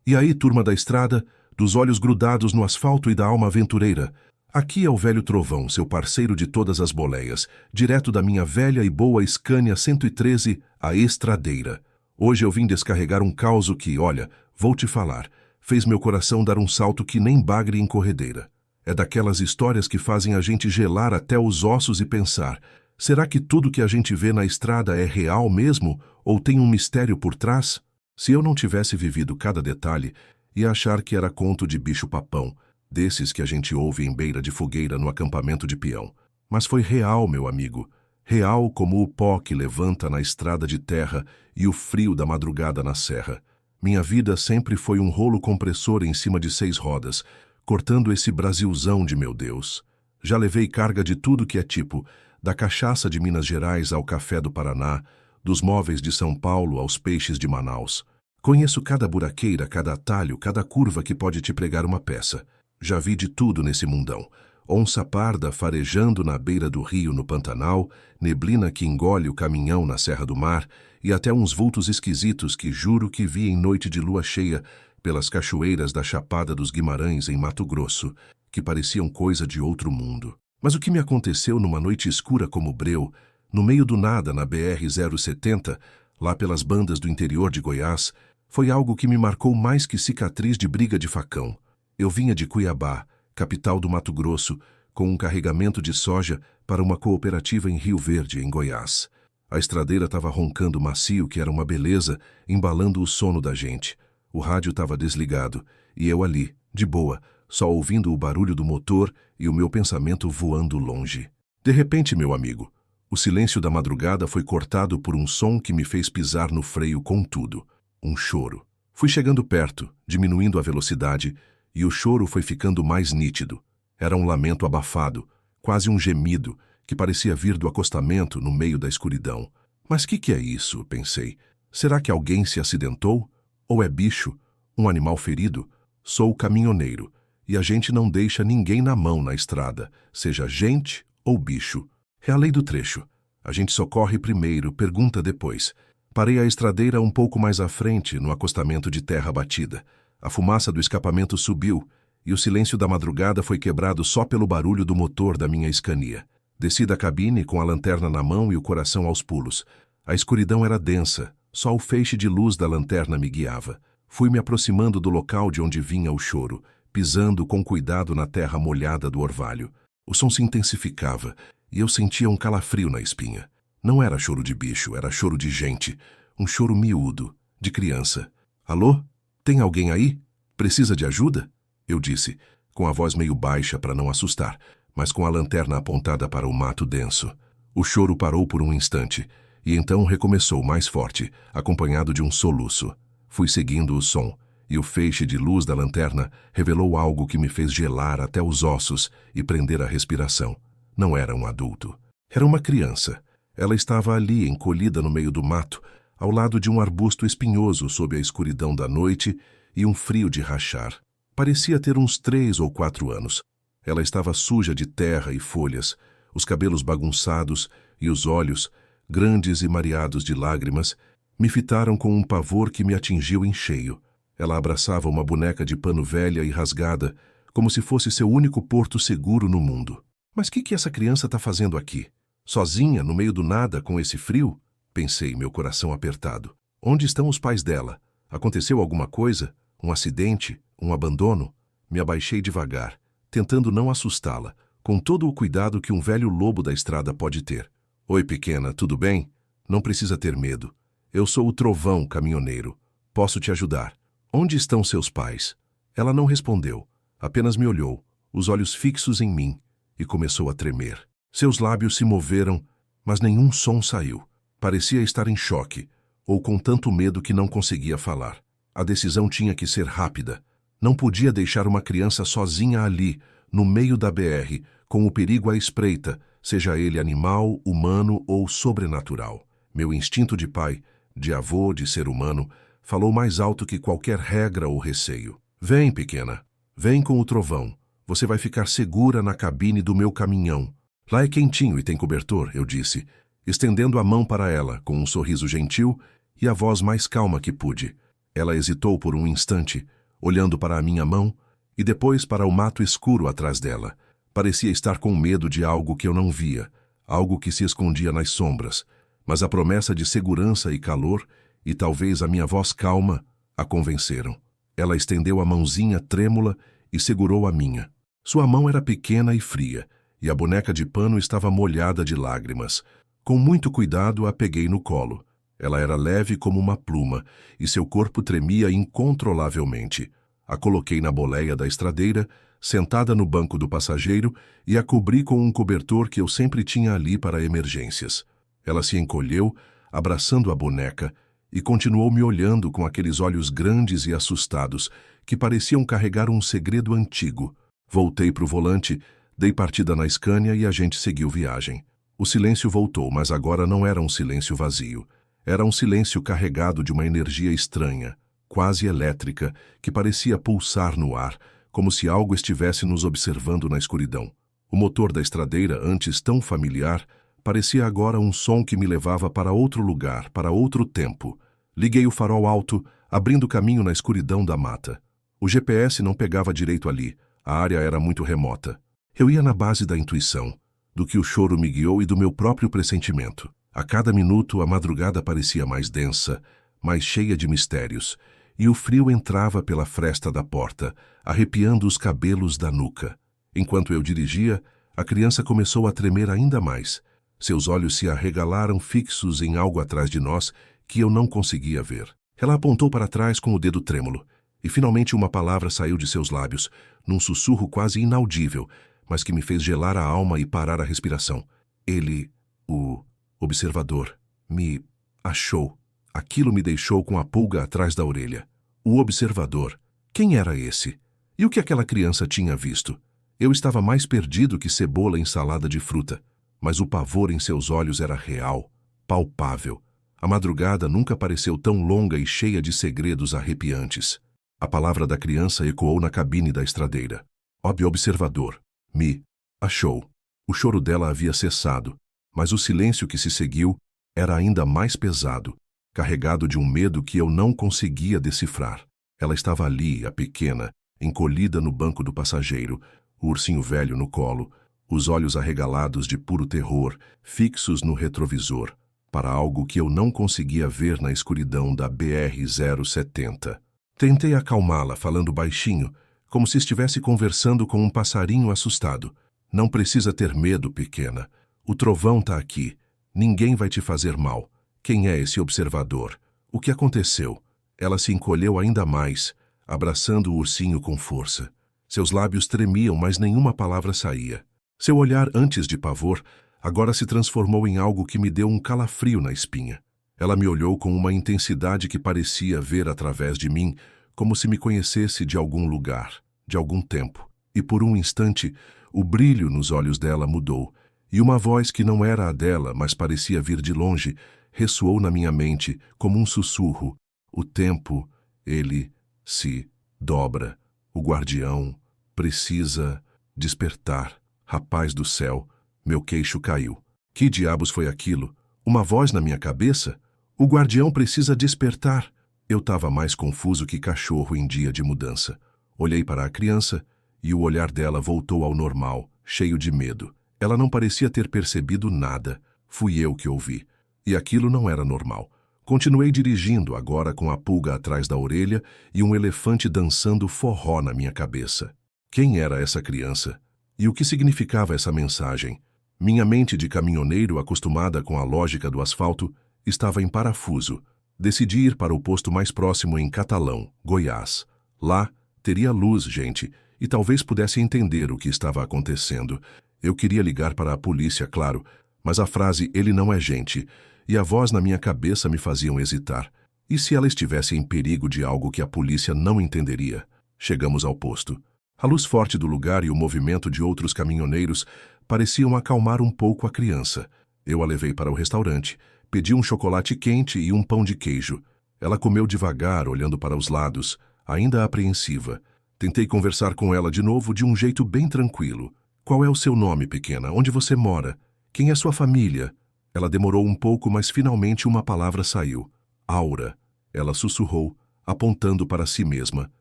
E aí, turma da estrada, dos olhos grudados no asfalto e da alma aventureira, aqui é o velho Trovão, seu parceiro de todas as boleias, direto da minha velha e boa Scania 113, a estradeira. Hoje eu vim descarregar um causo que, olha, vou te falar, fez meu coração dar um salto que nem bagre em corredeira. É daquelas histórias que fazem a gente gelar até os ossos e pensar, será que tudo que a gente vê na estrada é real mesmo ou tem um mistério por trás? Se eu não tivesse vivido cada detalhe, ia achar que era conto de bicho-papão, desses que a gente ouve em beira de fogueira no acampamento de peão. Mas foi real, meu amigo, real como o pó que levanta na estrada de terra e o frio da madrugada na serra. Minha vida sempre foi um rolo compressor em cima de 6 rodas, cortando esse Brasilzão de meu Deus. Já levei carga de tudo que é tipo, da cachaça de Minas Gerais ao café do Paraná, dos móveis de São Paulo aos peixes de Manaus. Conheço cada buraqueira, cada atalho, cada curva que pode te pregar uma peça. Já vi de tudo nesse mundão. Onça parda farejando na beira do rio no Pantanal, neblina que engole o caminhão na Serra do Mar e até uns vultos esquisitos que juro que vi em noite de lua cheia pelas cachoeiras da Chapada dos Guimarães em Mato Grosso, que pareciam coisa de outro mundo. Mas o que me aconteceu numa noite escura como breu, no meio do nada na BR-070, lá pelas bandas do interior de Goiás, foi algo que me marcou mais que cicatriz de briga de facão. Eu vinha de Cuiabá, capital do Mato Grosso, com um carregamento de soja para uma cooperativa em Rio Verde, em Goiás. A estradeira estava roncando macio, que era uma beleza, embalando o sono da gente. O rádio estava desligado, e eu ali, de boa, só ouvindo o barulho do motor e o meu pensamento voando longe. De repente, meu amigo, o silêncio da madrugada foi cortado por um som que me fez pisar no freio com tudo. Um choro. Fui chegando perto, diminuindo a velocidade, e o choro foi ficando mais nítido. Era um lamento abafado, quase um gemido, que parecia vir do acostamento no meio da escuridão. Mas que é isso? Pensei. Será que alguém se acidentou? Ou é bicho? Um animal ferido? Sou caminhoneiro, e a gente não deixa ninguém na mão na estrada, seja gente ou bicho. É a lei do trecho. A gente socorre primeiro, pergunta depois. Parei a estradeira um pouco mais à frente, no acostamento de terra batida. A fumaça do escapamento subiu, e o silêncio da madrugada foi quebrado só pelo barulho do motor da minha Scania. Desci da cabine com a lanterna na mão e o coração aos pulos. A escuridão era densa, só o feixe de luz da lanterna me guiava. Fui me aproximando do local de onde vinha o choro, pisando com cuidado na terra molhada do orvalho. O som se intensificava, e eu sentia um calafrio na espinha. Não era choro de bicho, era choro de gente. Um choro miúdo, de criança. Alô? Tem alguém aí? Precisa de ajuda? Eu disse, com a voz meio baixa para não assustar, mas com a lanterna apontada para o mato denso. O choro parou por um instante, e então recomeçou mais forte, acompanhado de um soluço. Fui seguindo o som, e o feixe de luz da lanterna revelou algo que me fez gelar até os ossos e prender a respiração. Não era um adulto. Era uma criança. Ela estava ali, encolhida no meio do mato, ao lado de um arbusto espinhoso sob a escuridão da noite e um frio de rachar. Parecia ter uns 3 ou 4 anos. Ela estava suja de terra e folhas, os cabelos bagunçados e os olhos, grandes e mareados de lágrimas, me fitaram com um pavor que me atingiu em cheio. Ela abraçava uma boneca de pano velha e rasgada, como se fosse seu único porto seguro no mundo. Mas que essa criança está fazendo aqui? Sozinha, no meio do nada, com esse frio? Pensei, meu coração apertado. Onde estão os pais dela? Aconteceu alguma coisa? Um acidente? Um abandono? Me abaixei devagar, tentando não assustá-la, com todo o cuidado que um velho lobo da estrada pode ter. Oi, pequena, tudo bem? Não precisa ter medo. Eu sou o Trovão, caminhoneiro. Posso te ajudar. Onde estão seus pais? Ela não respondeu, apenas me olhou, os olhos fixos em mim, e começou a tremer. Seus lábios se moveram, mas nenhum som saiu. Parecia estar em choque, ou com tanto medo que não conseguia falar. A decisão tinha que ser rápida. Não podia deixar uma criança sozinha ali, no meio da BR, com o perigo à espreita, seja ele animal, humano ou sobrenatural. Meu instinto de pai, de avô, de ser humano, falou mais alto que qualquer regra ou receio. Vem, pequena. Vem com o Trovão. Você vai ficar segura na cabine do meu caminhão. Lá é quentinho e tem cobertor, eu disse, estendendo a mão para ela, com um sorriso gentil e a voz mais calma que pude. Ela hesitou por um instante, olhando para a minha mão e depois para o mato escuro atrás dela. Parecia estar com medo de algo que eu não via, algo que se escondia nas sombras, mas a promessa de segurança e calor, e talvez a minha voz calma, a convenceram. Ela estendeu a mãozinha trêmula e segurou a minha. Sua mão era pequena e fria, e a boneca de pano estava molhada de lágrimas. Com muito cuidado, a peguei no colo. Ela era leve como uma pluma, e seu corpo tremia incontrolavelmente. A coloquei na boleia da estradeira, sentada no banco do passageiro, e a cobri com um cobertor que eu sempre tinha ali para emergências. Ela se encolheu, abraçando a boneca, e continuou me olhando com aqueles olhos grandes e assustados, que pareciam carregar um segredo antigo. Voltei para o volante, dei partida na Scania e a gente seguiu viagem. O silêncio voltou, mas agora não era um silêncio vazio. Era um silêncio carregado de uma energia estranha, quase elétrica, que parecia pulsar no ar, como se algo estivesse nos observando na escuridão. O motor da estradeira, antes tão familiar, parecia agora um som que me levava para outro lugar, para outro tempo. Liguei o farol alto, abrindo caminho na escuridão da mata. O GPS não pegava direito ali, a área era muito remota. Eu ia na base da intuição, do que o choro me guiou e do meu próprio pressentimento. A cada minuto a madrugada parecia mais densa, mais cheia de mistérios, e o frio entrava pela fresta da porta, arrepiando os cabelos da nuca. Enquanto eu dirigia, a criança começou a tremer ainda mais. Seus olhos se arregalaram fixos em algo atrás de nós que eu não conseguia ver. Ela apontou para trás com o dedo trêmulo, e finalmente uma palavra saiu de seus lábios, num sussurro quase inaudível, mas que me fez gelar a alma e parar a respiração. Ele, o observador, me achou. Aquilo me deixou com a pulga atrás da orelha. O observador. Quem era esse? E o que aquela criança tinha visto? Eu estava mais perdido que cebola em salada de fruta, mas o pavor em seus olhos era real, palpável. A madrugada nunca pareceu tão longa e cheia de segredos arrepiantes. A palavra da criança ecoou na cabine da estradeira. Observador. Me achou. O choro dela havia cessado, mas o silêncio que se seguiu era ainda mais pesado, carregado de um medo que eu não conseguia decifrar. Ela estava ali, a pequena, encolhida no banco do passageiro, o ursinho velho no colo, os olhos arregalados de puro terror, fixos no retrovisor, para algo que eu não conseguia ver na escuridão da BR-070. Tentei acalmá-la, falando baixinho, como se estivesse conversando com um passarinho assustado. Não precisa ter medo, pequena. O trovão tá aqui. Ninguém vai te fazer mal. Quem é esse observador? O que aconteceu? Ela se encolheu ainda mais, abraçando o ursinho com força. Seus lábios tremiam, mas nenhuma palavra saía. Seu olhar, antes de pavor, agora se transformou em algo que me deu um calafrio na espinha. Ela me olhou com uma intensidade que parecia ver através de mim, como se me conhecesse de algum lugar, de algum tempo. E por um instante, o brilho nos olhos dela mudou, e uma voz que não era a dela, mas parecia vir de longe, ressoou na minha mente como um sussurro. O tempo, ele se dobra. O guardião precisa despertar. Rapaz do céu, meu queixo caiu. Que diabos foi aquilo? Uma voz na minha cabeça? O guardião precisa despertar. Eu estava mais confuso que cachorro em dia de mudança. Olhei para a criança e o olhar dela voltou ao normal, cheio de medo. Ela não parecia ter percebido nada. Fui eu que ouvi. E aquilo não era normal. Continuei dirigindo, agora com a pulga atrás da orelha e um elefante dançando forró na minha cabeça. Quem era essa criança? E o que significava essa mensagem? Minha mente de caminhoneiro, acostumada com a lógica do asfalto, estava em parafuso. Decidi ir para o posto mais próximo em Catalão, Goiás. Lá, teria luz, gente, e talvez pudesse entender o que estava acontecendo. Eu queria ligar para a polícia, claro, mas a frase "ele não é gente" e a voz na minha cabeça me faziam hesitar. E se ela estivesse em perigo de algo que a polícia não entenderia? Chegamos ao posto. A luz forte do lugar e o movimento de outros caminhoneiros pareciam acalmar um pouco a criança. Eu a levei para o restaurante, pedi um chocolate quente e um pão de queijo. Ela comeu devagar, olhando para os lados, ainda apreensiva. Tentei conversar com ela de novo de um jeito bem tranquilo. Qual é o seu nome, pequena? Onde você mora? Quem é sua família? Ela demorou um pouco, mas finalmente uma palavra saiu. Aura. Ela sussurrou. apontando para si mesma.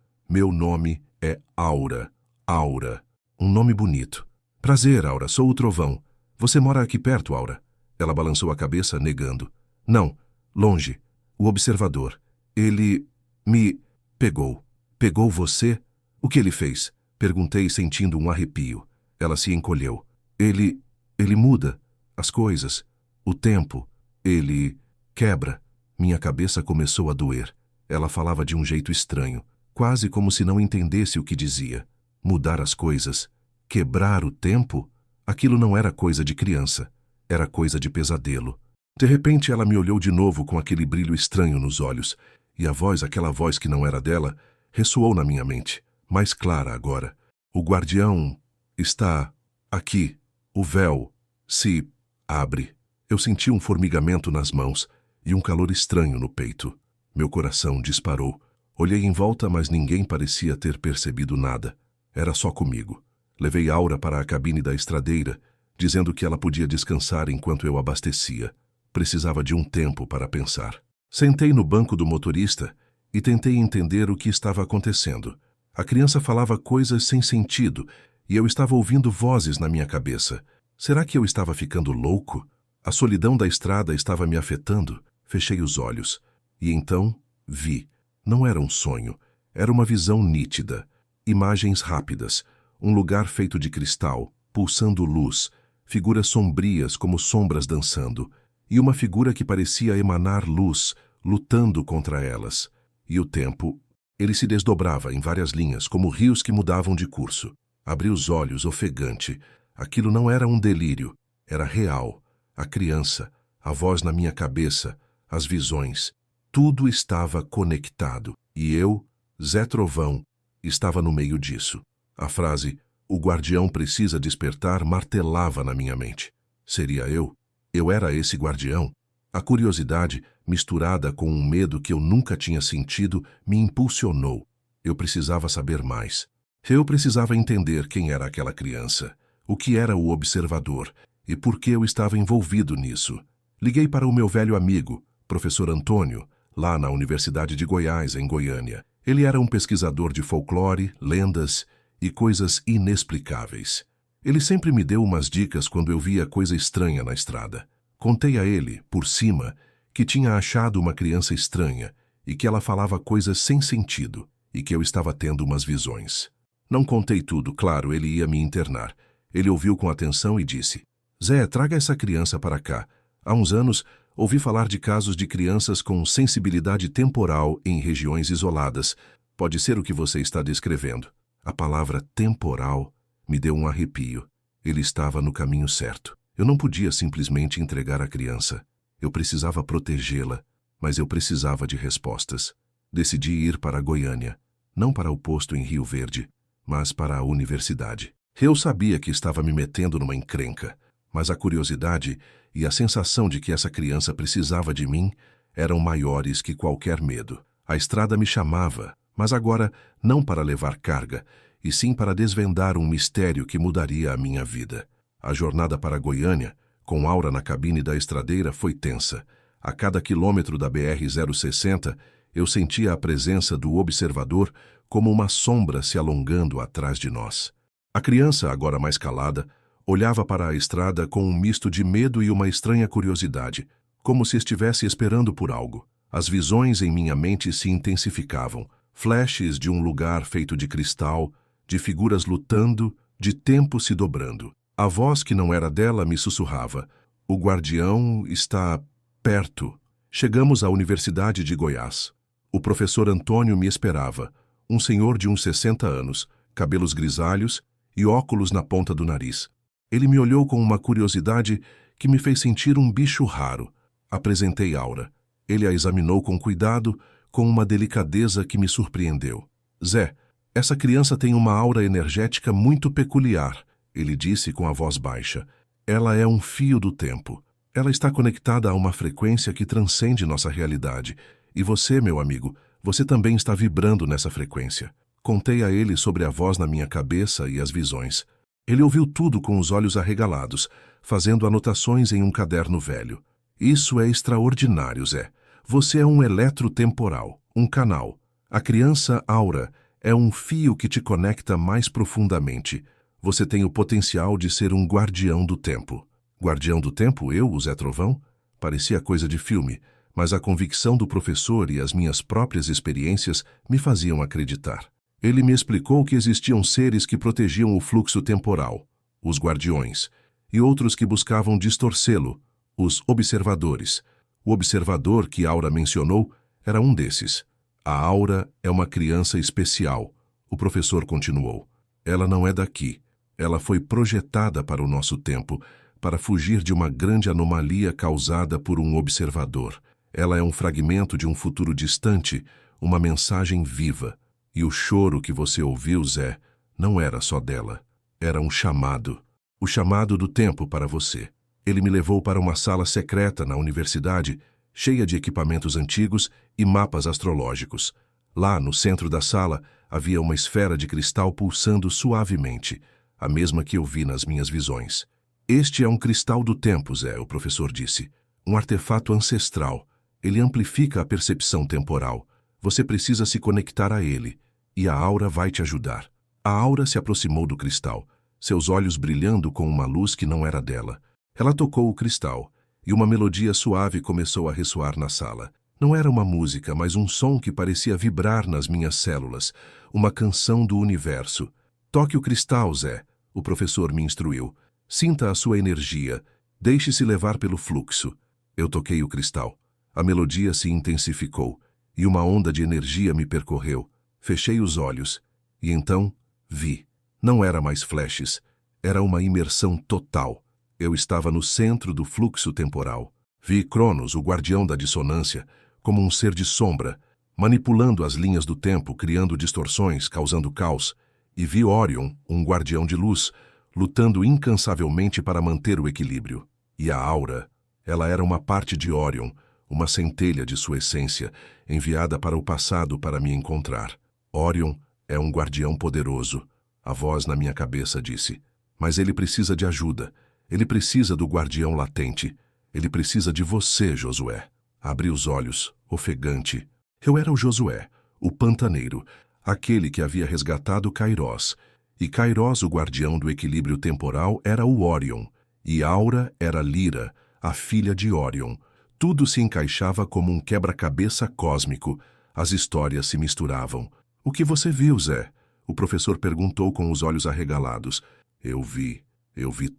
Meu nome é Aura. Aura. Um nome bonito. Prazer, Aura, sou o Trovão. Você mora aqui perto, Aura? Ela balançou a cabeça, negando. Não, longe. O observador. Ele me pegou. Pegou você? O que ele fez? Perguntei, sentindo um arrepio. Ela se encolheu. Ele muda as coisas, o tempo. Ele quebra. Minha cabeça começou a doer. Ela falava de um jeito estranho, quase como se não entendesse o que dizia. Mudar as coisas? Quebrar o tempo? Aquilo não era coisa de criança. Era coisa de pesadelo. De repente ela me olhou de novo com aquele brilho estranho nos olhos, e a voz, aquela voz que não era dela, ressoou na minha mente, mais clara agora. O guardião está aqui. O véu se abre. Eu senti um formigamento nas mãos e um calor estranho no peito. Meu coração disparou. Olhei em volta, mas ninguém parecia ter percebido nada. Era só comigo. Levei Aura para a cabine da estradeira, dizendo que ela podia descansar enquanto eu abastecia. Precisava de um tempo para pensar. Sentei no banco do motorista e tentei entender o que estava acontecendo. A criança falava coisas sem sentido e eu estava ouvindo vozes na minha cabeça. Será que eu estava ficando louco? A solidão da estrada estava me afetando. Fechei os olhos. E então vi. Não era um sonho. Era uma visão nítida. Imagens rápidas. Um lugar feito de cristal, pulsando luz. Figuras sombrias como sombras dançando. E uma figura que parecia emanar luz, lutando contra elas. E o tempo, ele se desdobrava em várias linhas, como rios que mudavam de curso. Abri os olhos, ofegante. Aquilo não era um delírio, era real. A criança, a voz na minha cabeça, as visões. Tudo estava conectado. E eu, Zé Trovão, estava no meio disso. A frase, o guardião precisa despertar, martelava na minha mente. Seria eu? Eu era esse guardião? A curiosidade, misturada com um medo que eu nunca tinha sentido, me impulsionou. Eu precisava saber mais. Eu precisava entender quem era aquela criança, o que era o observador e por que eu estava envolvido nisso. Liguei para o meu velho amigo, professor Antônio, lá na Universidade de Goiás, em Goiânia. Ele era um pesquisador de folclore, lendas e coisas inexplicáveis. Ele sempre me deu umas dicas quando eu via coisa estranha na estrada. Contei a ele, por cima, que tinha achado uma criança estranha e que ela falava coisas sem sentido e que eu estava tendo umas visões. Não contei tudo, claro, ele ia me internar. Ele ouviu com atenção e disse: Zé, traga essa criança para cá. Há uns anos, ouvi falar de casos de crianças com sensibilidade temporal em regiões isoladas. Pode ser o que você está descrevendo. A palavra temporal me deu um arrepio. Ele estava no caminho certo. Eu não podia simplesmente entregar a criança. Eu precisava protegê-la, mas eu precisava de respostas. Decidi ir para Goiânia, não para o posto em Rio Verde, mas para a universidade. Eu sabia que estava me metendo numa encrenca, mas a curiosidade e a sensação de que essa criança precisava de mim eram maiores que qualquer medo. A estrada me chamava, mas agora não para levar carga, e sim para desvendar um mistério que mudaria a minha vida. A jornada para Goiânia, com Aura na cabine da estradeira, foi tensa. A cada quilômetro da BR-060, eu sentia a presença do observador como uma sombra se alongando atrás de nós. A criança, agora mais calada, olhava para a estrada com um misto de medo e uma estranha curiosidade, como se estivesse esperando por algo. As visões em minha mente se intensificavam, flashes de um lugar feito de cristal, de figuras lutando, de tempo se dobrando. A voz que não era dela me sussurrava: o guardião está perto. Chegamos à Universidade de Goiás. O professor Antônio me esperava, um senhor de uns 60 anos, cabelos grisalhos e óculos na ponta do nariz. Ele me olhou com uma curiosidade que me fez sentir um bicho raro. Apresentei Aura. Ele a examinou com cuidado, com uma delicadeza que me surpreendeu. Zé, essa criança tem uma aura energética muito peculiar, ele disse com a voz baixa. Ela é um fio do tempo. Ela está conectada a uma frequência que transcende nossa realidade. E você, meu amigo, você também está vibrando nessa frequência. Contei a ele sobre a voz na minha cabeça e as visões. Ele ouviu tudo com os olhos arregalados, fazendo anotações em um caderno velho. Isso é extraordinário, Zé. Você é um eletrotemporal, um canal. A criança aura é um fio que te conecta mais profundamente. Você tem o potencial de ser um guardião do tempo. Guardião do tempo, eu, o Zé Trovão? Parecia coisa de filme, mas a convicção do professor e as minhas próprias experiências me faziam acreditar. Ele me explicou que existiam seres que protegiam o fluxo temporal, os guardiões, e outros que buscavam distorcê-lo, os observadores. O observador que Aura mencionou era um desses. A Aura é uma criança especial, o professor continuou. Ela não é daqui. Ela foi projetada para o nosso tempo, para fugir de uma grande anomalia causada por um observador. Ela é um fragmento de um futuro distante, uma mensagem viva. E o choro que você ouviu, Zé, não era só dela. Era um chamado. O chamado do tempo para você. Ele me levou para uma sala secreta na universidade, cheia de equipamentos antigos e mapas astrológicos. Lá, no centro da sala, havia uma esfera de cristal pulsando suavemente, a mesma que eu vi nas minhas visões. Este é um cristal do tempo, Zé, o professor disse. Um artefato ancestral. Ele amplifica a percepção temporal. Você precisa se conectar a ele, e a aura vai te ajudar. A aura se aproximou do cristal, seus olhos brilhando com uma luz que não era dela. Ela tocou o cristal, e uma melodia suave começou a ressoar na sala. Não era uma música, mas um som que parecia vibrar nas minhas células, uma canção do universo. Toque o cristal, Zé, o professor me instruiu. Sinta a sua energia, deixe-se levar pelo fluxo. Eu toquei o cristal. A melodia se intensificou, e uma onda de energia me percorreu. Fechei os olhos, e então vi. Não era mais flashes, era uma imersão total. Eu estava no centro do fluxo temporal. Vi Cronos, o guardião da dissonância, como um ser de sombra, manipulando as linhas do tempo, criando distorções, causando caos. E vi Orion, um guardião de luz, lutando incansavelmente para manter o equilíbrio. E a aura, ela era uma parte de Orion, uma centelha de sua essência, enviada para o passado para me encontrar. Orion é um guardião poderoso, a voz na minha cabeça disse. Mas ele precisa de ajuda. Ele precisa do guardião latente. Ele precisa de você, Josué. Abri os olhos, ofegante. Eu era o Josué, o pantaneiro, aquele que havia resgatado Kairos. E Kairos, o guardião do equilíbrio temporal, era o Orion. E Aura era Lyra, a filha de Orion. Tudo se encaixava como um quebra-cabeça cósmico. As histórias se misturavam. O que você viu, Zé? O professor perguntou com os olhos arregalados. Eu vi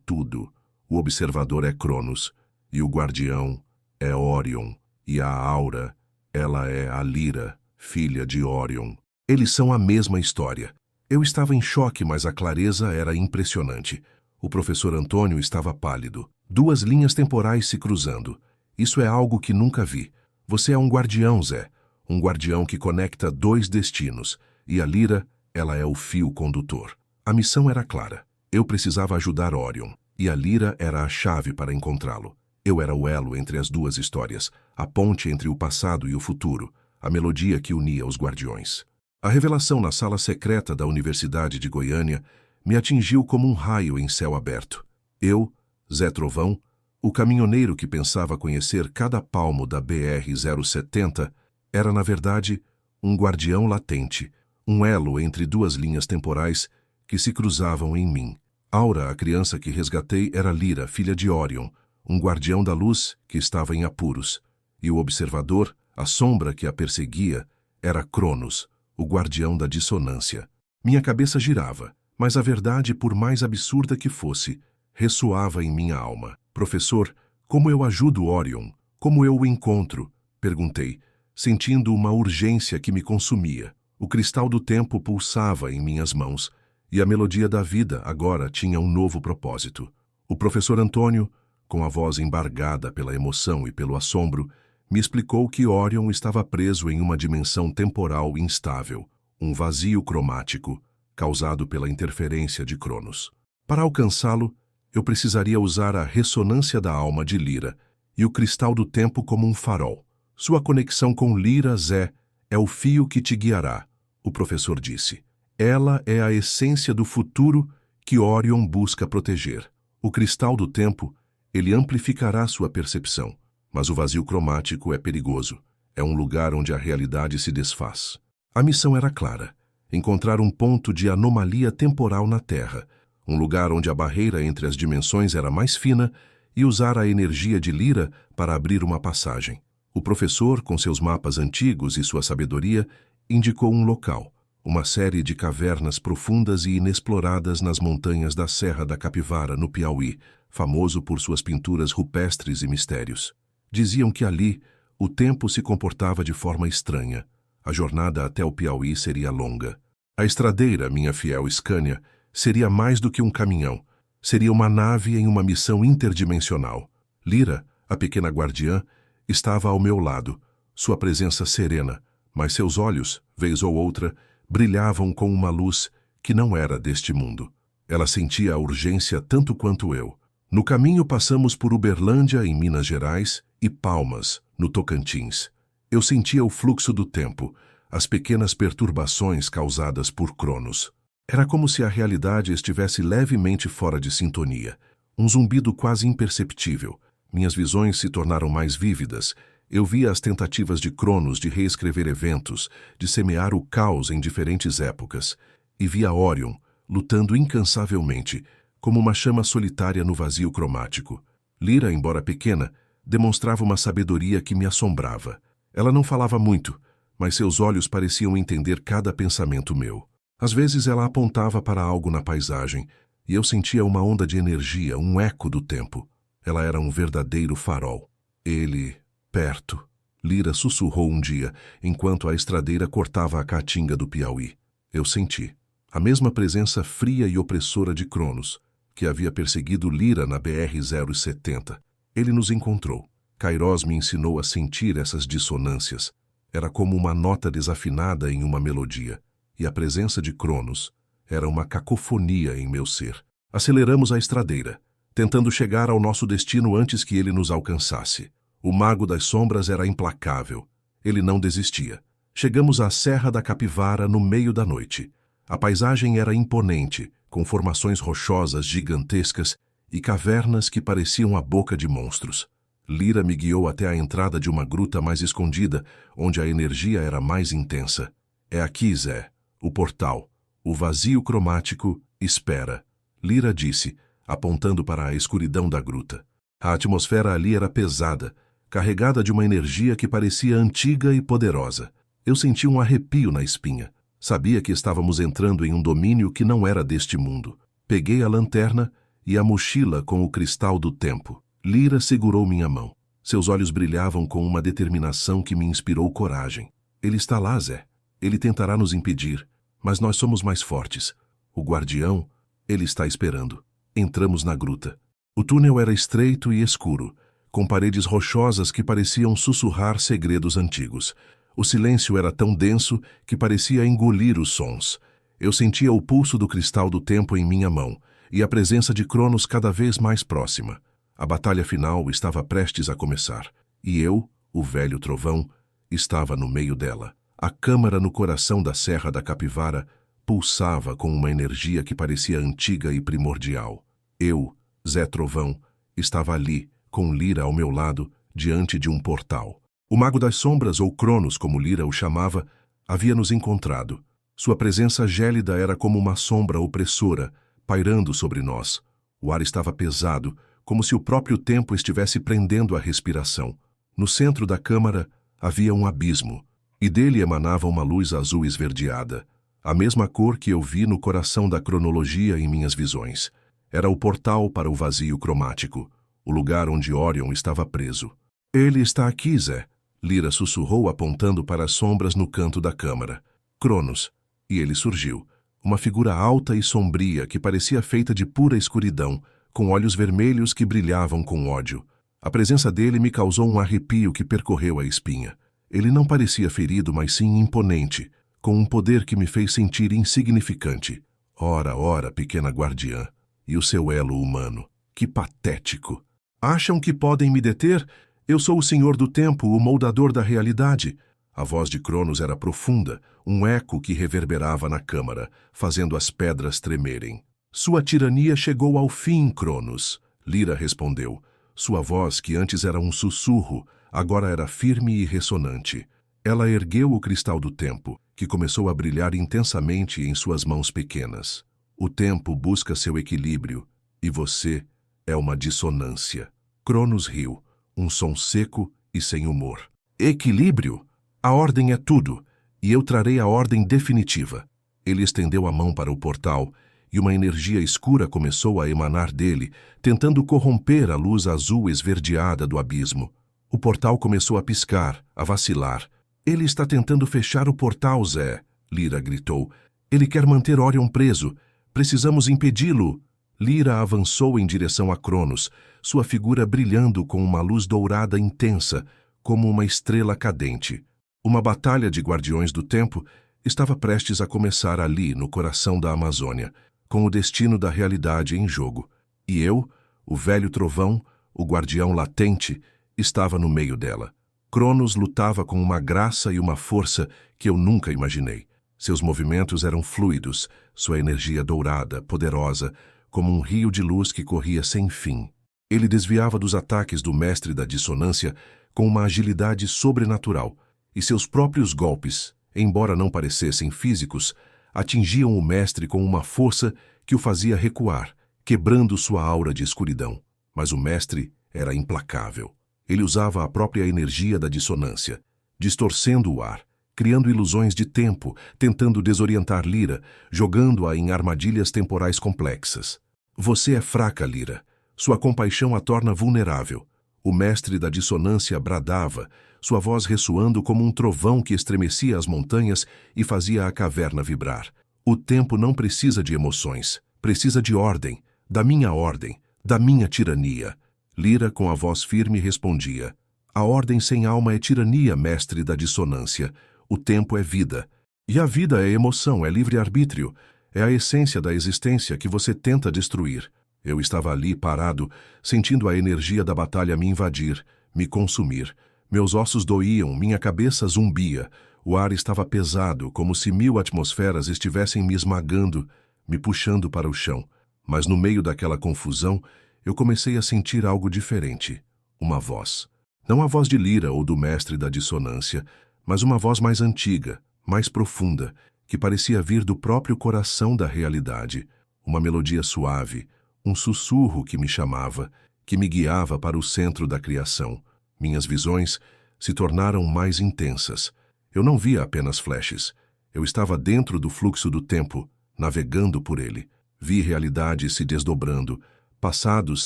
tudo. O observador é Cronos, e o guardião é Orion, e a Aura, ela é a Lyra, filha de Orion. Eles são a mesma história. Eu estava em choque, mas a clareza era impressionante. O professor Antônio estava pálido. Duas linhas temporais se cruzando. Isso é algo que nunca vi. Você é um guardião, Zé. Um guardião que conecta dois destinos. E a Lyra, ela é o fio condutor. A missão era clara. Eu precisava ajudar Orion. E a Lyra era a chave para encontrá-lo. Eu era o elo entre as duas histórias, a ponte entre o passado e o futuro, a melodia que unia os guardiões. A revelação na sala secreta da Universidade de Goiânia me atingiu como um raio em céu aberto. Eu, Zé Trovão, o caminhoneiro que pensava conhecer cada palmo da BR-070, era, na verdade, um guardião latente, um elo entre duas linhas temporais que se cruzavam em mim. Aura, a criança que resgatei, era Lyra, filha de Orion, um guardião da luz que estava em apuros. E o observador, a sombra que a perseguia, era Cronos, o guardião da dissonância. Minha cabeça girava, mas a verdade, por mais absurda que fosse, ressoava em minha alma. Professor, como eu ajudo Orion? Como eu o encontro? Perguntei, sentindo uma urgência que me consumia. O cristal do tempo pulsava em minhas mãos, e a melodia da vida agora tinha um novo propósito. O professor Antônio, com a voz embargada pela emoção e pelo assombro, me explicou que Orion estava preso em uma dimensão temporal instável, um vazio cromático, causado pela interferência de Cronos. Para alcançá-lo, eu precisaria usar a ressonância da alma de Lyra e o cristal do tempo como um farol. Sua conexão com Lyra, Zé, é o fio que te guiará, o professor disse. Ela é a essência do futuro que Orion busca proteger. O cristal do tempo, ele amplificará sua percepção, mas o vazio cromático é perigoso. É um lugar onde a realidade se desfaz. A missão era clara: encontrar um ponto de anomalia temporal na Terra, um lugar onde a barreira entre as dimensões era mais fina, e usar a energia de Lyra para abrir uma passagem. O professor, com seus mapas antigos e sua sabedoria, indicou um local, uma série de cavernas profundas e inexploradas nas montanhas da Serra da Capivara, no Piauí, famoso por suas pinturas rupestres e mistérios. Diziam que ali o tempo se comportava de forma estranha. A jornada até o Piauí seria longa. A estradeira, minha fiel Scania, seria mais do que um caminhão. Seria uma nave em uma missão interdimensional. Lyra, a pequena guardiã, estava ao meu lado, sua presença serena, mas seus olhos, vez ou outra, brilhavam com uma luz que não era deste mundo. Ela sentia a urgência tanto quanto eu. No caminho passamos por Uberlândia, em Minas Gerais, e Palmas, no Tocantins. Eu sentia o fluxo do tempo, as pequenas perturbações causadas por Cronos. Era como se a realidade estivesse levemente fora de sintonia. Um zumbido quase imperceptível. Minhas visões se tornaram mais vívidas. Eu via as tentativas de Cronos de reescrever eventos, de semear o caos em diferentes épocas. E via Orion, lutando incansavelmente, como uma chama solitária no vazio cromático. Lyra, embora pequena, demonstrava uma sabedoria que me assombrava. Ela não falava muito, mas seus olhos pareciam entender cada pensamento meu. Às vezes ela apontava para algo na paisagem, e eu sentia uma onda de energia, um eco do tempo. Ela era um verdadeiro farol. Ele, perto. Lyra sussurrou um dia, enquanto a estradeira cortava a caatinga do Piauí. Eu senti a mesma presença fria e opressora de Cronos, que havia perseguido Lyra na BR-070. Ele nos encontrou. Kairos me ensinou a sentir essas dissonâncias. Era como uma nota desafinada em uma melodia. E a presença de Cronos era uma cacofonia em meu ser. Aceleramos a estradeira, tentando chegar ao nosso destino antes que ele nos alcançasse. O Mago das Sombras era implacável. Ele não desistia. Chegamos à Serra da Capivara no meio da noite. A paisagem era imponente, com formações rochosas gigantescas e cavernas que pareciam a boca de monstros. Lyra me guiou até a entrada de uma gruta mais escondida, onde a energia era mais intensa. É aqui, Zé. O portal, o vazio cromático, espera. Lyra disse, apontando para a escuridão da gruta. A atmosfera ali era pesada, carregada de uma energia que parecia antiga e poderosa. Eu senti um arrepio na espinha. Sabia que estávamos entrando em um domínio que não era deste mundo. Peguei a lanterna e a mochila com o cristal do tempo. Lyra segurou minha mão. Seus olhos brilhavam com uma determinação que me inspirou coragem. Ele está lá, Zé. Ele tentará nos impedir, mas nós somos mais fortes. O guardião, ele está esperando. Entramos na gruta. O túnel era estreito e escuro, com paredes rochosas que pareciam sussurrar segredos antigos. O silêncio era tão denso que parecia engolir os sons. Eu sentia o pulso do cristal do tempo em minha mão e a presença de Cronos cada vez mais próxima. A batalha final estava prestes a começar, e eu, o velho trovão, estava no meio dela. A câmara no coração da Serra da Capivara pulsava com uma energia que parecia antiga e primordial. Eu, Zé Trovão, estava ali, com Lyra ao meu lado, diante de um portal. O Mago das Sombras, ou Cronos, como Lyra o chamava, havia nos encontrado. Sua presença gélida era como uma sombra opressora, pairando sobre nós. O ar estava pesado, como se o próprio tempo estivesse prendendo a respiração. No centro da câmara havia um abismo, e dele emanava uma luz azul esverdeada, a mesma cor que eu vi no coração da cronologia em minhas visões. Era o portal para o vazio cromático, o lugar onde Orion estava preso. Ele está aqui, Zé. Lyra sussurrou apontando para as sombras no canto da câmara. Cronos. E ele surgiu. Uma figura alta e sombria que parecia feita de pura escuridão, com olhos vermelhos que brilhavam com ódio. A presença dele me causou um arrepio que percorreu a espinha. Ele não parecia ferido, mas sim imponente, com um poder que me fez sentir insignificante. Ora, ora, pequena guardiã. E o seu elo humano. Que patético. Acham que podem me deter? Eu sou o Senhor do Tempo, o moldador da realidade. A voz de Cronos era profunda, um eco que reverberava na câmara, fazendo as pedras tremerem. Sua tirania chegou ao fim, Cronos. Lyra respondeu. Sua voz, que antes era um sussurro, agora era firme e ressonante. Ela ergueu o cristal do tempo, que começou a brilhar intensamente em suas mãos pequenas. O tempo busca seu equilíbrio, e você é uma dissonância. Cronos riu, um som seco e sem humor. Equilíbrio? A ordem é tudo, e eu trarei a ordem definitiva. Ele estendeu a mão para o portal, e uma energia escura começou a emanar dele, tentando corromper a luz azul esverdeada do abismo. O portal começou a piscar, a vacilar. Ele está tentando fechar o portal, Zé, Lyra gritou. Ele quer manter Orion preso. Precisamos impedi-lo. Lyra avançou em direção a Cronos, sua figura brilhando com uma luz dourada intensa, como uma estrela cadente. Uma batalha de guardiões do tempo estava prestes a começar ali, no coração da Amazônia, com o destino da realidade em jogo. E eu, o velho trovão, o guardião latente, estava no meio dela. Cronos lutava com uma graça e uma força que eu nunca imaginei. Seus movimentos eram fluidos, sua energia dourada, poderosa, como um rio de luz que corria sem fim. Ele desviava dos ataques do mestre da dissonância com uma agilidade sobrenatural, e seus próprios golpes, embora não parecessem físicos, atingiam o mestre com uma força que o fazia recuar, quebrando sua aura de escuridão. Mas o mestre era implacável. Ele usava a própria energia da dissonância, distorcendo o ar, criando ilusões de tempo, tentando desorientar Lyra, jogando-a em armadilhas temporais complexas. Você é fraca, Lyra. Sua compaixão a torna vulnerável. O mestre da dissonância bradava, sua voz ressoando como um trovão que estremecia as montanhas e fazia a caverna vibrar. O tempo não precisa de emoções, precisa de ordem, da minha tirania. Lyra, com a voz firme, respondia: a ordem sem alma é tirania, mestre da dissonância. O tempo é vida. E a vida é emoção, é livre-arbítrio. É a essência da existência que você tenta destruir. Eu estava ali, parado, sentindo a energia da batalha me invadir, me consumir. Meus ossos doíam, minha cabeça zumbia. O ar estava pesado, como se 1000 atmosferas estivessem me esmagando, me puxando para o chão. Mas no meio daquela confusão, eu comecei a sentir algo diferente. Uma voz. Não a voz de Lyra ou do mestre da dissonância, mas uma voz mais antiga, mais profunda, que parecia vir do próprio coração da realidade. Uma melodia suave, um sussurro que me chamava, que me guiava para o centro da criação. Minhas visões se tornaram mais intensas. Eu não via apenas flashes. Eu estava dentro do fluxo do tempo, navegando por ele. Vi realidades se desdobrando, passados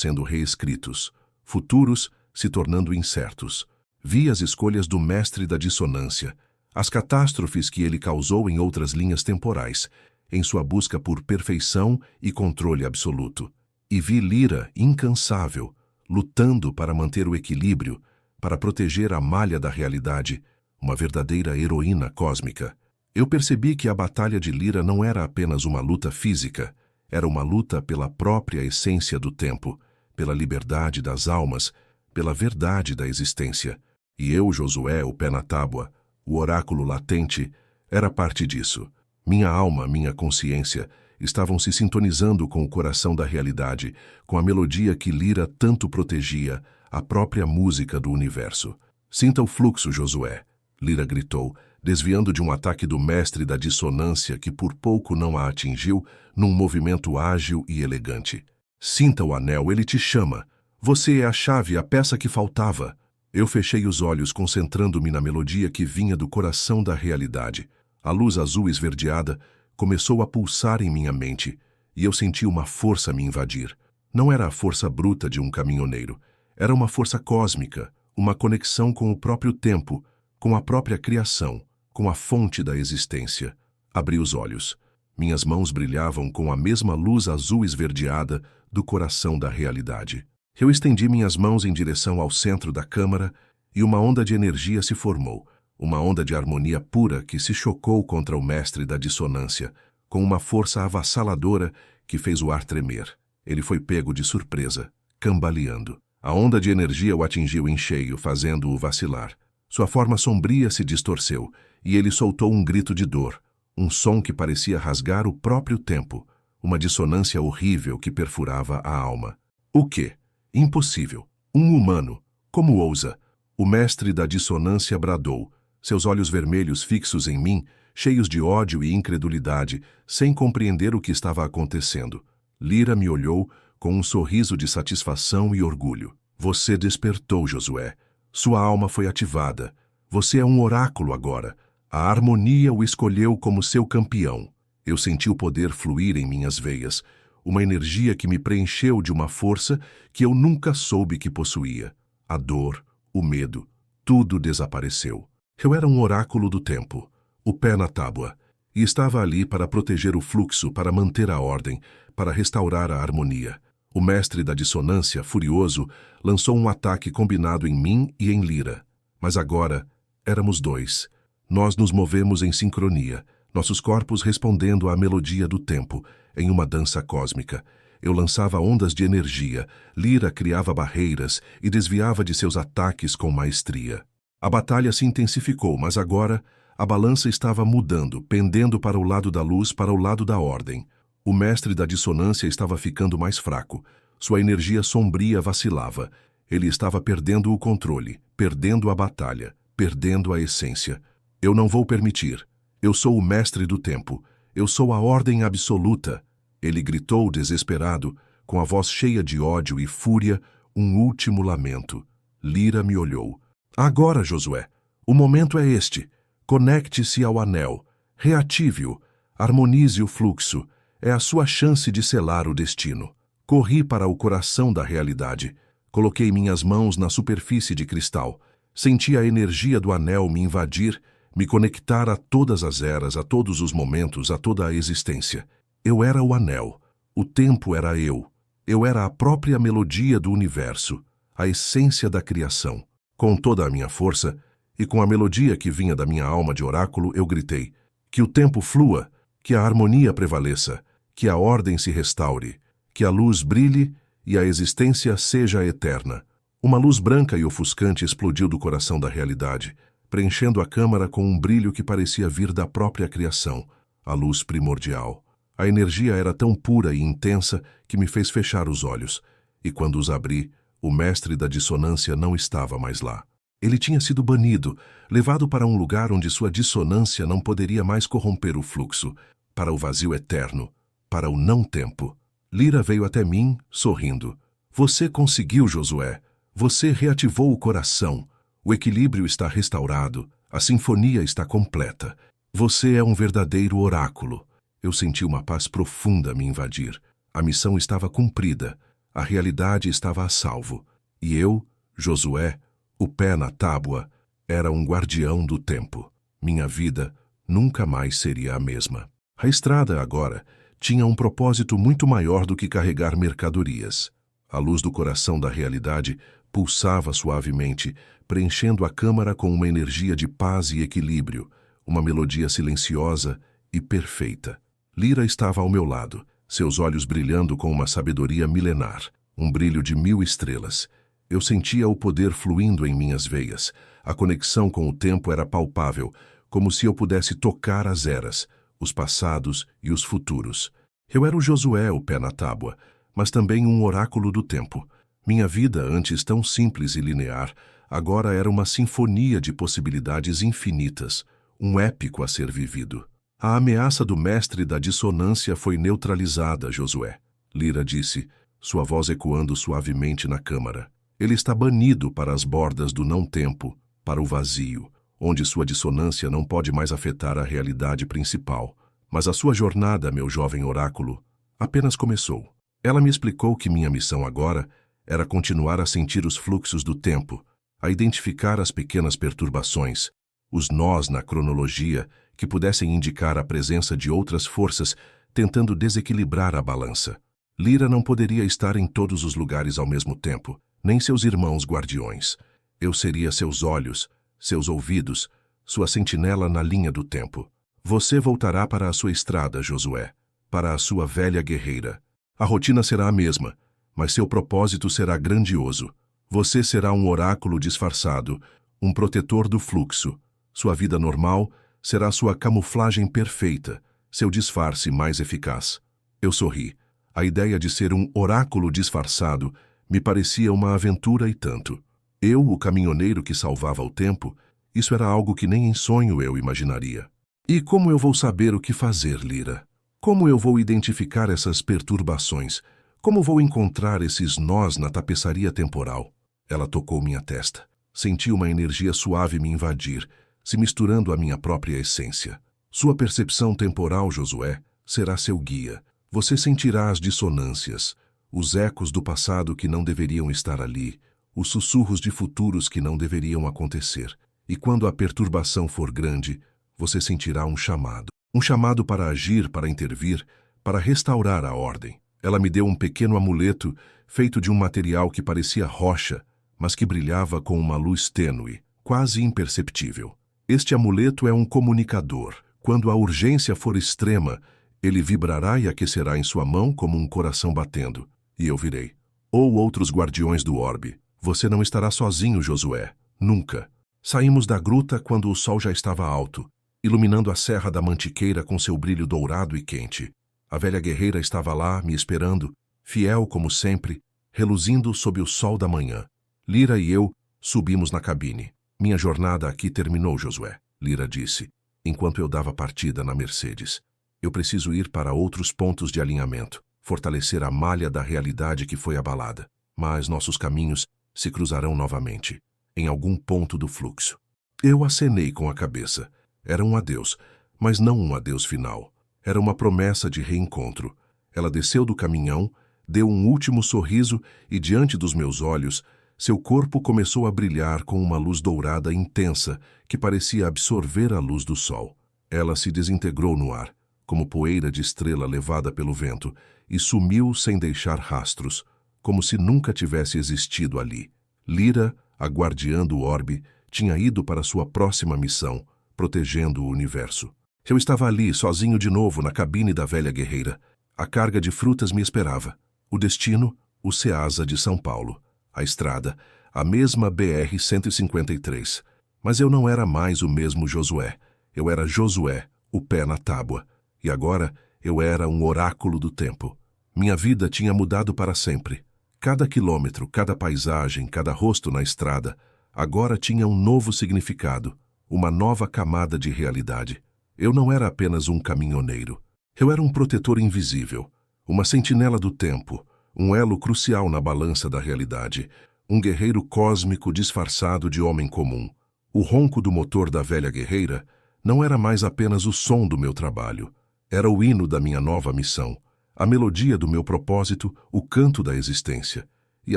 sendo reescritos, futuros se tornando incertos. Vi as escolhas do mestre da dissonância, as catástrofes que ele causou em outras linhas temporais, em sua busca por perfeição e controle absoluto. E vi Lyra incansável, lutando para manter o equilíbrio, para proteger a malha da realidade, uma verdadeira heroína cósmica. Eu percebi que a batalha de Lyra não era apenas uma luta física, era uma luta pela própria essência do tempo, pela liberdade das almas, pela verdade da existência. E eu, Josué, o pé na tábua, o oráculo latente, era parte disso. Minha alma, minha consciência, estavam se sintonizando com o coração da realidade, com a melodia que Lyra tanto protegia, a própria música do universo. Sinta o fluxo, Josué, Lyra gritou, desviando de um ataque do mestre da dissonância que por pouco não a atingiu num movimento ágil e elegante. Sinta o anel, ele te chama. Você é a chave, a peça que faltava. Eu fechei os olhos, concentrando-me na melodia que vinha do coração da realidade. A luz azul esverdeada começou a pulsar em minha mente, e eu senti uma força me invadir. Não era a força bruta de um caminhoneiro. Era uma força cósmica, uma conexão com o próprio tempo, com a própria criação, com a fonte da existência. Abri os olhos. Minhas mãos brilhavam com a mesma luz azul esverdeada do coração da realidade. Eu estendi minhas mãos em direção ao centro da câmara e uma onda de energia se formou, uma onda de harmonia pura que se chocou contra o mestre da dissonância, com uma força avassaladora que fez o ar tremer. Ele foi pego de surpresa, cambaleando. A onda de energia o atingiu em cheio, fazendo-o vacilar. Sua forma sombria se distorceu, e ele soltou um grito de dor, um som que parecia rasgar o próprio tempo, uma dissonância horrível que perfurava a alma. O quê? Impossível. Um humano. Como ousa? O mestre da dissonância bradou, seus olhos vermelhos fixos em mim, cheios de ódio e incredulidade, sem compreender o que estava acontecendo. Lira me olhou com um sorriso de satisfação e orgulho. Você despertou, Josué. Sua alma foi ativada. Você é um oráculo agora. A harmonia o escolheu como seu campeão. Eu senti o poder fluir em minhas veias, uma energia que me preencheu de uma força que eu nunca soube que possuía. A dor, o medo, tudo desapareceu. Eu era um oráculo do tempo, o pé na tábua, e estava ali para proteger o fluxo, para manter a ordem, para restaurar a harmonia. O mestre da dissonância, furioso, lançou um ataque combinado em mim e em Lira. Mas agora, éramos dois. Nós nos movemos em sincronia, nossos corpos respondendo à melodia do tempo, em uma dança cósmica. Eu lançava ondas de energia, Lira criava barreiras e desviava de seus ataques com maestria. A batalha se intensificou, mas agora a balança estava mudando, pendendo para o lado da luz, para o lado da ordem. O mestre da dissonância estava ficando mais fraco. Sua energia sombria vacilava. Ele estava perdendo o controle, perdendo a batalha, perdendo a essência. Eu não vou permitir. Eu sou o mestre do tempo. Eu sou a ordem absoluta. Ele gritou desesperado, com a voz cheia de ódio e fúria, um último lamento. Lira me olhou. Agora, Josué, o momento é este. Conecte-se ao anel. Reative-o. Harmonize o fluxo. É a sua chance de selar o destino. Corri para o coração da realidade. Coloquei minhas mãos na superfície de cristal. Senti a energia do anel me invadir, me conectar a todas as eras, a todos os momentos, a toda a existência. Eu era o anel. O tempo era eu. Eu era a própria melodia do universo, a essência da criação. Com toda a minha força, e com a melodia que vinha da minha alma de oráculo, eu gritei: que o tempo flua, que a harmonia prevaleça, que a ordem se restaure, que a luz brilhe e a existência seja eterna. Uma luz branca e ofuscante explodiu do coração da realidade, preenchendo a câmara com um brilho que parecia vir da própria criação, a luz primordial. A energia era tão pura e intensa que me fez fechar os olhos, e quando os abri, o mestre da dissonância não estava mais lá. Ele tinha sido banido, levado para um lugar onde sua dissonância não poderia mais corromper o fluxo, para o vazio eterno, para o não-tempo. Lira veio até mim, sorrindo. Você conseguiu, Josué. Você reativou o coração. O equilíbrio está restaurado. A sinfonia está completa. Você é um verdadeiro oráculo. Eu senti uma paz profunda me invadir. A missão estava cumprida. A realidade estava a salvo. E eu, Josué, o pé na tábua, era um guardião do tempo. Minha vida nunca mais seria a mesma. A estrada, agora, tinha um propósito muito maior do que carregar mercadorias. A luz do coração da realidade pulsava suavemente, preenchendo a câmara com uma energia de paz e equilíbrio, uma melodia silenciosa e perfeita. Lira estava ao meu lado, seus olhos brilhando com uma sabedoria milenar, um brilho de 1000 estrelas. Eu sentia o poder fluindo em minhas veias. A conexão com o tempo era palpável, como se eu pudesse tocar as eras, os passados e os futuros. Eu era o Josué, o pé na tábua, mas também um oráculo do tempo. Minha vida, antes tão simples e linear, agora era uma sinfonia de possibilidades infinitas, um épico a ser vivido. A ameaça do mestre da dissonância foi neutralizada, Josué. Lira disse, sua voz ecoando suavemente na câmara. Ele está banido para as bordas do não-tempo, para o vazio, onde sua dissonância não pode mais afetar a realidade principal. Mas a sua jornada, meu jovem oráculo, apenas começou. Ela me explicou que minha missão agora era continuar a sentir os fluxos do tempo, a identificar as pequenas perturbações, os nós na cronologia que pudessem indicar a presença de outras forças tentando desequilibrar a balança. Lira não poderia estar em todos os lugares ao mesmo tempo, nem seus irmãos guardiões. Eu seria seus olhos, seus ouvidos, sua sentinela na linha do tempo. Você voltará para a sua estrada, Josué, para a sua velha guerreira. A rotina será a mesma, mas seu propósito será grandioso. Você será um oráculo disfarçado, um protetor do fluxo. Sua vida normal será sua camuflagem perfeita, seu disfarce mais eficaz. Eu sorri. A ideia de ser um oráculo disfarçado me parecia uma aventura e tanto. Eu, o caminhoneiro que salvava o tempo, isso era algo que nem em sonho eu imaginaria. E como eu vou saber o que fazer, Lyra? Como eu vou identificar essas perturbações? Como vou encontrar esses nós na tapeçaria temporal? Ela tocou minha testa. Senti uma energia suave me invadir, se misturando à minha própria essência. Sua percepção temporal, Josué, será seu guia. Você sentirá as dissonâncias, os ecos do passado que não deveriam estar ali, os sussurros de futuros que não deveriam acontecer. E quando a perturbação for grande, você sentirá um chamado. Um chamado para agir, para intervir, para restaurar a ordem. Ela me deu um pequeno amuleto feito de um material que parecia rocha, mas que brilhava com uma luz tênue, quase imperceptível. Este amuleto é um comunicador. Quando a urgência for extrema, ele vibrará e aquecerá em sua mão como um coração batendo. E eu virei. Ou outros guardiões do orbe. Você não estará sozinho, Josué. Nunca. Saímos da gruta quando o sol já estava alto, iluminando a Serra da Mantiqueira com seu brilho dourado e quente. A velha guerreira estava lá, me esperando, fiel como sempre, reluzindo sob o sol da manhã. Lyra e eu subimos na cabine. Minha jornada aqui terminou, Josué, Lyra disse, enquanto eu dava partida na Mercedes. Eu preciso ir para outros pontos de alinhamento, fortalecer a malha da realidade que foi abalada. Mas nossos caminhos se cruzarão novamente, em algum ponto do fluxo. Eu acenei com a cabeça. Era um adeus, mas não um adeus final. Era uma promessa de reencontro. Ela desceu do caminhão, deu um último sorriso e, diante dos meus olhos, seu corpo começou a brilhar com uma luz dourada intensa que parecia absorver a luz do sol. Ela se desintegrou no ar, como poeira de estrela levada pelo vento, e sumiu sem deixar rastros, como se nunca tivesse existido ali. Lyra, a guardiã do orbe, tinha ido para sua próxima missão, protegendo o universo. Eu estava ali, sozinho de novo, na cabine da velha guerreira. A carga de frutas me esperava. O destino, o Ceasa de São Paulo. A estrada, a mesma BR-153. Mas eu não era mais o mesmo Josué. Eu era Josué, o pé na tábua. E agora eu era um oráculo do tempo. Minha vida tinha mudado para sempre. Cada quilômetro, cada paisagem, cada rosto na estrada, agora tinha um novo significado, uma nova camada de realidade. Eu não era apenas um caminhoneiro. Eu era um protetor invisível, uma sentinela do tempo, um elo crucial na balança da realidade, um guerreiro cósmico disfarçado de homem comum. O ronco do motor da velha guerreira não era mais apenas o som do meu trabalho. Era o hino da minha nova missão, a melodia do meu propósito, o canto da existência. E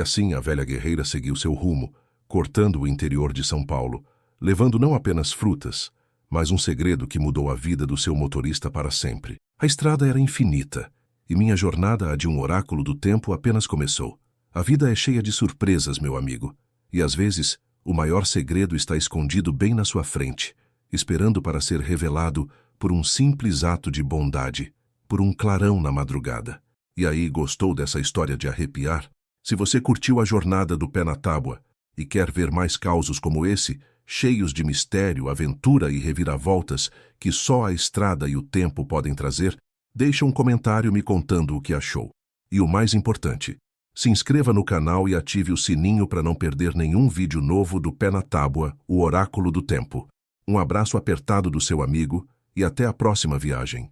assim a velha guerreira seguiu seu rumo, cortando o interior de São Paulo, levando não apenas frutas, mas um segredo que mudou a vida do seu motorista para sempre. A estrada era infinita, e minha jornada, a de um oráculo do tempo, apenas começou. A vida é cheia de surpresas, meu amigo, e às vezes o maior segredo está escondido bem na sua frente, esperando para ser revelado por um simples ato de bondade, por um clarão na madrugada. E aí, gostou dessa história de arrepiar? Se você curtiu a jornada do pé na tábua e quer ver mais causos como esse, cheios de mistério, aventura e reviravoltas que só a estrada e o tempo podem trazer, deixe um comentário me contando o que achou. E o mais importante, se inscreva no canal e ative o sininho para não perder nenhum vídeo novo do Pé na Tábua, o Oráculo do Tempo. Um abraço apertado do seu amigo e até a próxima viagem.